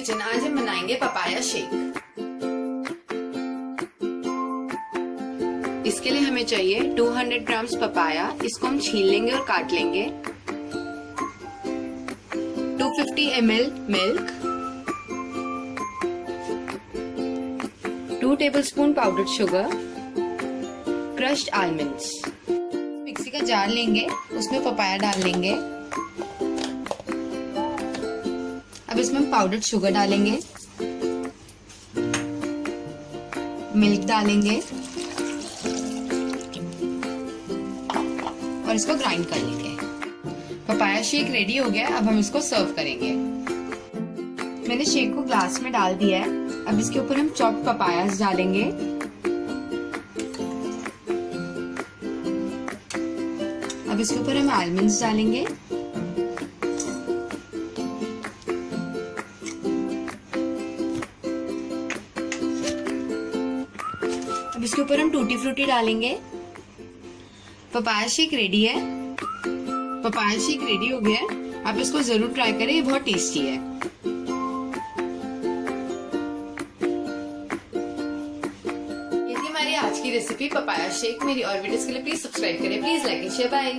Kitchen. आज हम बनाएंगे पपाया शेक। इसके लिए हमें चाहिए 200 ग्राम्स पपाया। इसको हम छील लेंगे और काट लेंगे। 250 ml milk, 2 tablespoon powdered sugar, crushed almonds. Mixie का जार लेंगे, उसमें पपाया डाल लेंगे। अब इसमें हम पाउडर्ड शुगर डालेंगे, मिल्क डालेंगे और इसको ग्राइंड कर लेंगे। पपाया शेक रेडी हो गया। अब हम इसको सर्व करेंगे। मैंने शेक को ग्लास में डाल दिया है। अब इसके ऊपर हम चॉप्ड पपायास डालेंगे। अब इसके ऊपर हम आलमंड्स डालेंगे। अब इसके ऊपर हम टूटी फ्रूटी डालेंगे। पपाया शेक रेडी है। पपाया शेक रेडी हो गया है। आप इसको जरूर ट्राई करें, ये बहुत टेस्टी है। ये थी हमारी आज की रेसिपी पपाया शेक। मेरी और वीडियोस के लिए प्लीज सब्सक्राइब करें। Please like and share. Bye.